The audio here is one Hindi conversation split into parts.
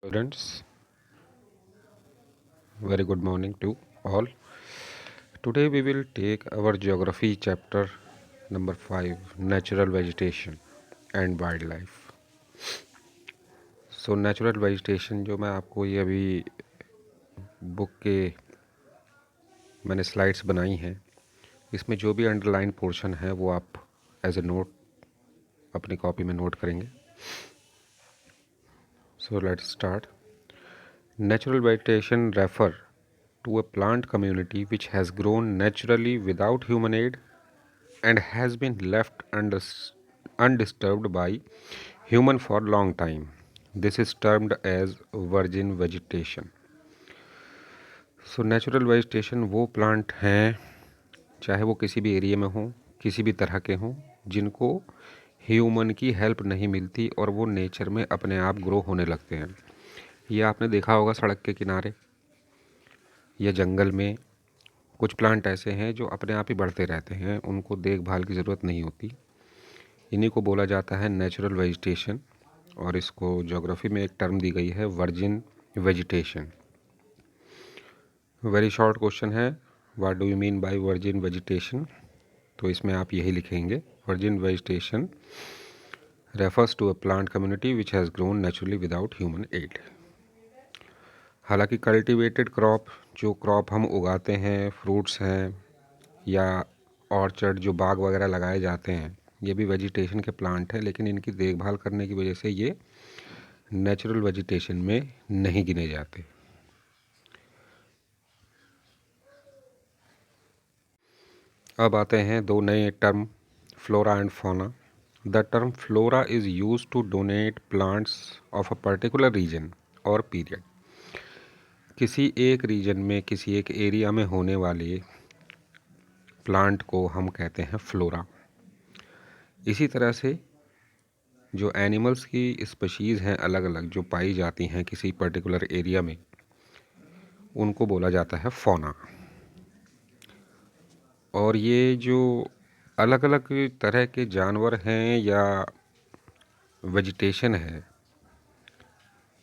Students, very good morning to all. Today we will take our geography chapter number 5, natural vegetation and wildlife. Natural vegetation जो मैं आपको ये अभी बुक के मैंने स्लाइड्स बनाई हैं, इसमें जो भी अंडरलाइन पोर्शन है वो आप एज ए नोट अपनी कॉपी में नोट करेंगे. So let's start. Natural vegetation refer to a plant community which has grown naturally without human aid and has been left undisturbed by human for long time. This is termed as virgin vegetation. So natural vegetation वो प्लांट हैं, चाहे वो किसी भी एरिया में हों, किसी भी तरह के हों, जिनको ह्यूमन की हेल्प नहीं मिलती और वो नेचर में अपने आप ग्रो होने लगते हैं. ये आपने देखा होगा सड़क के किनारे या जंगल में कुछ प्लांट ऐसे हैं जो अपने आप ही बढ़ते रहते हैं, उनको देखभाल की ज़रूरत नहीं होती. इन्हीं को बोला जाता है नेचुरल वेजिटेशन और इसको ज्योग्राफी में एक टर्म दी गई है virgin vegetation. Very short question है, what do you mean by virgin vegetation. तो इसमें आप यही लिखेंगे, virgin vegetation refers to a plant community which has grown naturally without human aid. हालांकि कल्टिवेटेड क्रॉप, जो क्रॉप हम उगाते हैं, फ्रूट्स हैं या ऑर्चर्ड जो बाग वगैरह लगाए जाते हैं, ये भी वेजिटेशन के प्लांट हैं, लेकिन इनकी देखभाल करने की वजह से ये नेचुरल वेजिटेशन में नहीं गिने जाते. अब आते हैं दो नए term, flora and fauna. The term flora is use to donate plants of a particular region और पीरियड. किसी एक रीजन में, किसी एक एरिया में होने वाले प्लांट को हम कहते हैं फ्लोरा. इसी तरह से जो एनिमल्स की स्पीशीज़ हैं अलग अलग जो पाई जाती हैं किसी पर्टिकुलर एरिया में, उनको बोला जाता है फौना. और ये जो अलग अलग तरह के जानवर हैं या वेजिटेशन है,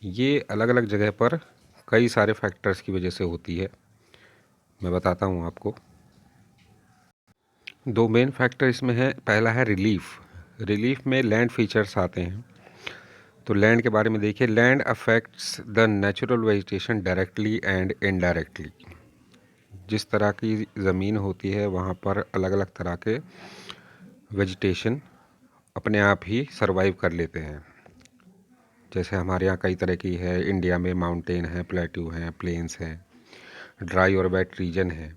ये अलग अलग जगह पर कई सारे फैक्टर्स की वजह से होती है. मैं बताता हूँ आपको. दो मेन फैक्टर इसमें है. पहला है रिलीफ. रिलीफ में लैंड फीचर्स आते हैं. तो लैंड के बारे में देखिए, land affects the natural vegetation directly and indirectly. जिस तरह की ज़मीन होती है वहाँ पर अलग अलग तरह के वेजिटेशन अपने आप ही सरवाइव कर लेते हैं. जैसे हमारे यहाँ कई तरह की है, इंडिया में माउंटेन है, प्लेट्यू हैं, प्लेन्स हैं, ड्राई और वेट रीजन है.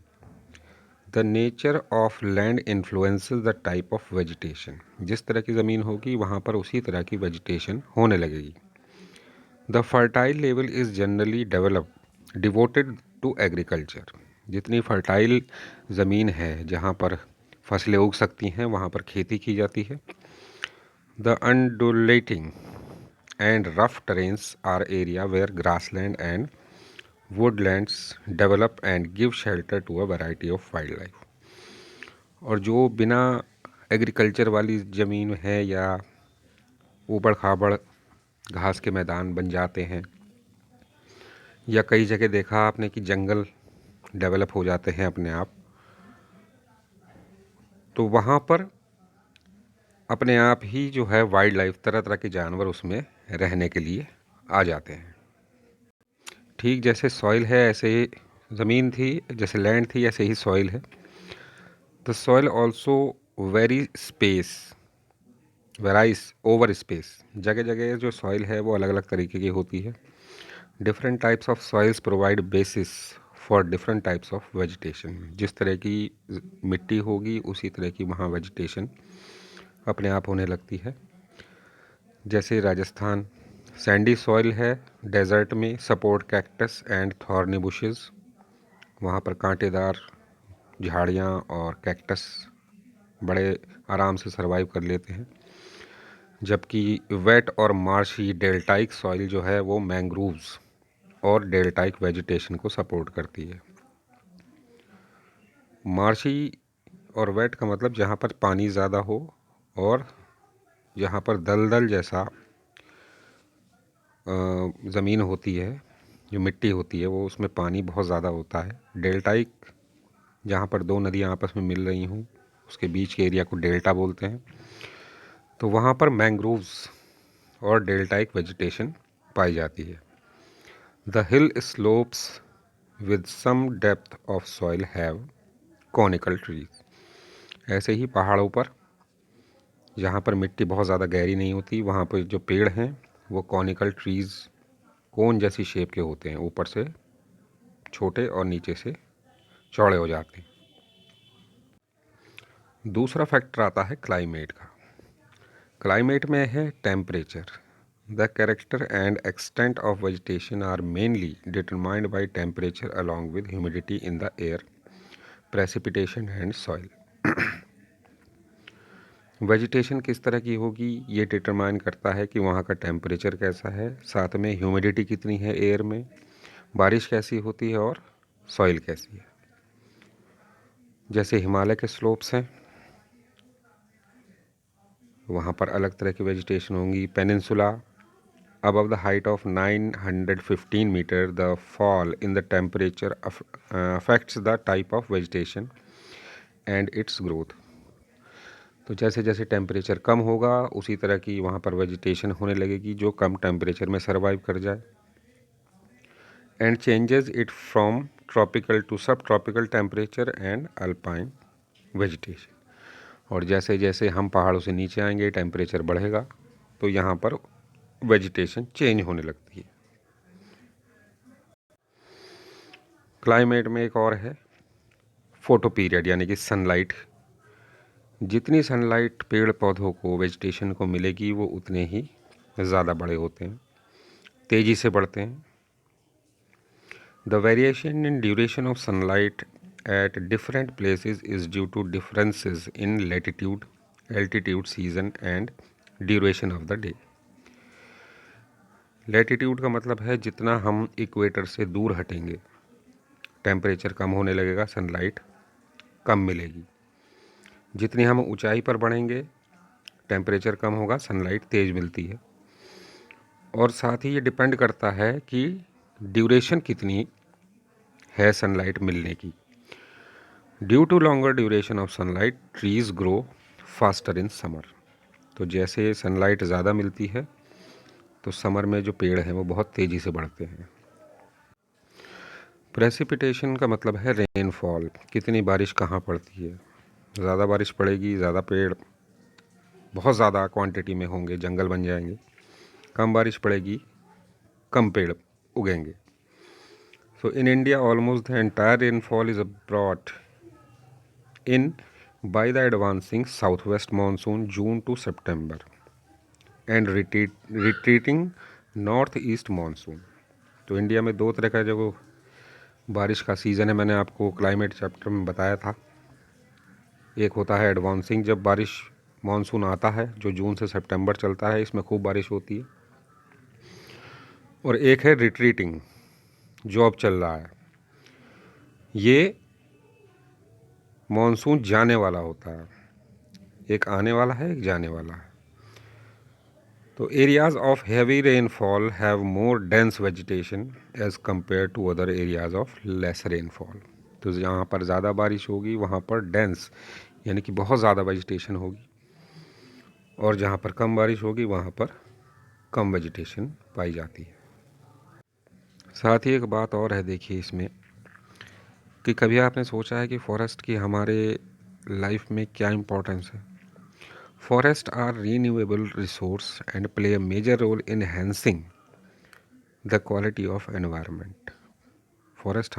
The nature of land influences the type of vegetation. जिस तरह की ज़मीन होगी वहाँ पर उसी तरह की वेजिटेशन होने लगेगी. The fertile level is generally devoted to agriculture. जितनी फर्टाइल ज़मीन है जहाँ पर फसलें उग सकती हैं वहाँ पर खेती की जाती है. The undulating and rough terrains are area where grassland and woodlands develop and give shelter to a variety of wildlife. और जो बिना एग्रीकल्चर वाली ज़मीन है या ऊबड़ खाबड़ घास के मैदान बन जाते हैं, या कई जगह देखा आपने कि जंगल डेवलप हो जाते हैं अपने आप, तो वहाँ पर अपने आप ही जो है वाइल्ड लाइफ, तरह तरह के जानवर उसमें रहने के लिए आ जाते हैं. ठीक जैसे सॉइल है ऐसे ही ज़मीन थी, जैसे लैंड थी ऐसे ही सॉइल है. The soil also very space varies over space. जगह जगह जो सॉइल है वो अलग अलग तरीके की होती है. Different types of soils provide basis for different types of vegetation. जिस तरह की मिट्टी होगी उसी तरह की वहाँ वेजिटेशन अपने आप होने लगती है. जैसे राजस्थान सैंडी सॉइल है, डेजर्ट में support cactus and thorny bushes. वहाँ पर कांटेदार झाड़ियाँ और कैक्टस बड़े आराम से सरवाइव कर लेते हैं. जबकि वेट और मार्शी डेल्टाइक सॉइल जो है वो मैंग्रोव्स और डेल्टाइक वेजिटेशन को सपोर्ट करती है. मार्शी और वेट का मतलब जहाँ पर पानी ज़्यादा हो और जहाँ पर दलदल जैसा ज़मीन होती है, जो मिट्टी होती है, वो उसमें पानी बहुत ज़्यादा होता है। डेल्टाइक, जहाँ पर दो नदियाँ आपस में मिल रही हों, उसके बीच के एरिया को डेल्टा बोलते हैं। तो वहाँ पर मैंग्रोव्स और डेल्टाइक वेजिटेशन पाई जाती है। The hill slopes with some depth of soil have conical trees. ऐसे ही पहाड़ों पर, जहाँ पर मिट्टी बहुत ज़्यादा गहरी नहीं होती, वहाँ पर जो पेड़ हैं वो कॉनिकल ट्रीज़, कोन जैसी शेप के होते हैं, ऊपर से छोटे और नीचे से चौड़े हो जाते हैं। दूसरा फैक्टर आता है क्लाइमेट का। क्लाइमेट में है temperature. The character and extent of vegetation are mainly determined by temperature along with humidity in the air, precipitation and soil. Vegetation किस तरह की होगी ये डिटरमाइन करता है कि वहाँ का टेम्परेचर कैसा है, साथ में ह्यूमिडिटी कितनी है एयर में, बारिश कैसी होती है और सॉइल कैसी है। जैसे हिमालय के स्लोप्स हैं, वहाँ पर अलग तरह की वेजिटेशन होंगी। Peninsula, above the height of 915 meter, the fall in the temperature affects the type of vegetation and its growth। तो जैसे जैसे टेम्परेचर कम होगा उसी तरह की वहाँ पर वेजिटेशन होने लगेगी जो कम टेम्परेचर में सर्वाइव कर जाए। And changes it from tropical to subtropical temperature and alpine vegetation. और जैसे जैसे हम पहाड़ों से नीचे आएंगे टेम्परेचर बढ़ेगा तो यहाँ पर वेजिटेशन चेंज होने लगती है। क्लाइमेट में एक और है फोटो पीरियड, यानी कि सनलाइट। जितनी सनलाइट पेड़ पौधों को, वेजिटेशन को मिलेगी वो उतने ही ज़्यादा बड़े होते हैं, तेज़ी से बढ़ते हैं। The variation in duration of sunlight at different places is due to differences in latitude, altitude, season and duration of the day. Latitude का मतलब है जितना हम इक्वेटर से दूर हटेंगे टेम्परेचर कम होने लगेगा, सनलाइट कम मिलेगी। जितनी हम ऊंचाई पर बढ़ेंगे टेम्परेचर कम होगा, सनलाइट तेज़ मिलती है। और साथ ही ये डिपेंड करता है कि ड्यूरेशन कितनी है सनलाइट मिलने की। Due to longer duration of sunlight trees grow faster in summer. तो जैसे सनलाइट ज़्यादा मिलती है तो समर में जो पेड़ हैं वो बहुत तेज़ी से बढ़ते हैं। प्रेसिपिटेशन का मतलब है रेनफॉल, कितनी बारिश कहाँ पड़ती है। ज़्यादा बारिश पड़ेगी, ज़्यादा पेड़ बहुत ज़्यादा क्वांटिटी में होंगे, जंगल बन जाएंगे। कम बारिश पड़ेगी, कम पेड़ उगेंगे। So in India almost the entire rainfall is brought in by the advancing south west monsoon June to September and retreating north east monsoon. तो इंडिया में दो तरह का जो बारिश का सीज़न है, मैंने आपको क्लाइमेट चैप्टर में बताया था। एक होता है एडवांसिंग, जब बारिश मानसून आता है जो जून से सितंबर चलता है, इसमें खूब बारिश होती है। और एक है रिट्रीटिंग, जो अब चल रहा है, ये मानसून जाने वाला होता है। एक आने वाला है, एक जाने वाला है। तो areas of heavy rainfall have more dense vegetation as compare to other areas of less rainfall. तो जहाँ पर ज़्यादा बारिश होगी वहाँ पर डेंस यानी कि बहुत ज़्यादा वेजिटेशन होगी, और जहाँ पर कम बारिश होगी वहाँ पर कम वेजिटेशन पाई जाती है। साथ ही एक बात और है, देखिए इसमें, कि कभी आपने सोचा है कि फॉरेस्ट की हमारे लाइफ में क्या इम्पोर्टेंस है। Forest are renewable resource and play a major role in enhancing the quality of environment. Forest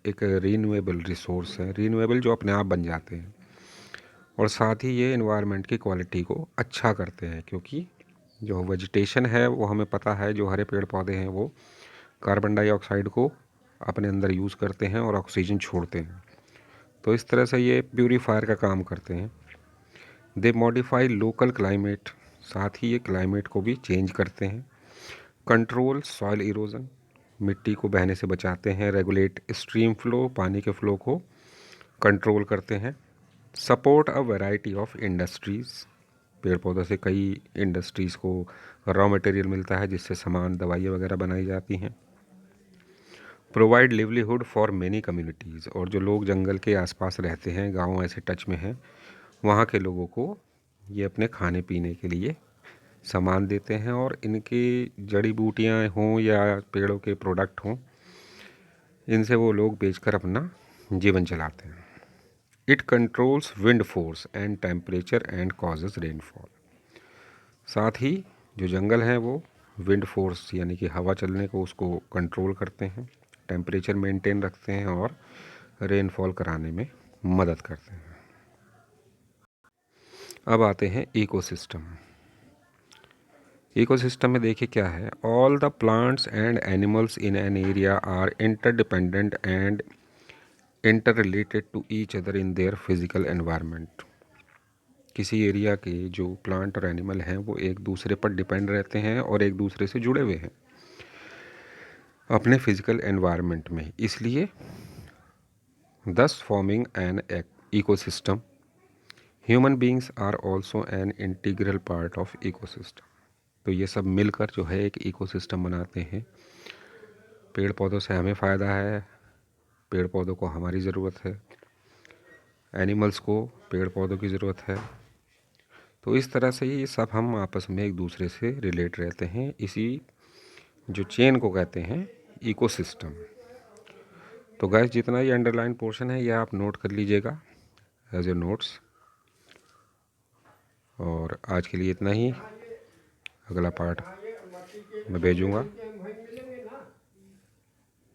एक रीन्यूएबल रिसोर्स है, रीन्यूएबल जो अपने आप बन जाते हैं, और साथ ही ये एनवायरनमेंट की क्वालिटी को अच्छा करते हैं, क्योंकि जो वेजिटेशन है वो हमें पता है, जो हरे पेड़ पौधे हैं वो कार्बन डाइऑक्साइड को अपने अंदर यूज़ करते हैं और ऑक्सीजन छोड़ते हैं। तो इस तरह से ये प्यूरीफायर का काम करते हैं। दे मॉडिफाई लोकल क्लाइमेट, साथ ही ये क्लाइमेट को भी चेंज करते हैं। कंट्रोल सॉइल इरोजन, मिट्टी को बहने से बचाते हैं। रेगुलेट स्ट्रीम फ्लो, पानी के फ्लो को कंट्रोल करते हैं। Support a variety of industries, पेड़ पौधों से कई इंडस्ट्रीज़ को रॉ मटेरियल मिलता है जिससे सामान दवाइयाँ वगैरह बनाई जाती हैं। Provide livelihood for many communities, और जो लोग जंगल के आसपास रहते हैं, गांव ऐसे टच में हैं, वहाँ के लोगों को ये अपने खाने पीने के लिए सामान देते हैं, और इनकी जड़ी बूटियाँ हों या पेड़ों के प्रोडक्ट हों, इनसे वो लोग बेचकर अपना जीवन चलाते हैं। It controls wind force and temperature and causes rainfall. साथ ही जो जंगल हैं वो विंड फोर्स यानी कि हवा चलने को उसको कंट्रोल करते हैं, टेम्परेचर मेंटेन रखते हैं और रेनफॉल कराने में मदद करते हैं। अब आते हैं इकोसिस्टम। इकोसिस्टम में देखिए क्या है, all the plants and animals in an area are interdependent and interrelated to each other in their physical environment. किसी एरिया के जो प्लांट और एनिमल हैं वो एक दूसरे पर डिपेंड रहते हैं और एक दूसरे से जुड़े हुए हैं अपने फिजिकल एनवायरनमेंट में, इसलिए thus forming an ecosystem. Human beings are also an integral part of ecosystem. तो ये सब मिलकर जो है एक इकोसिस्टम बनाते हैं। पेड़ पौधों से हमें फ़ायदा है, पेड़ पौधों को हमारी ज़रूरत है, एनिमल्स को पेड़ पौधों की ज़रूरत है। तो इस तरह से ये सब हम आपस में एक दूसरे से रिलेट रहते हैं, इसी जो चेन को कहते हैं इकोसिस्टम। तो गाइस, जितना ये अंडरलाइन पोर्शन है ये आप नोट कर लीजिएगा एज ए नोट्स। और आज के लिए इतना ही, अगला पार्ट मैं भेजूँगा।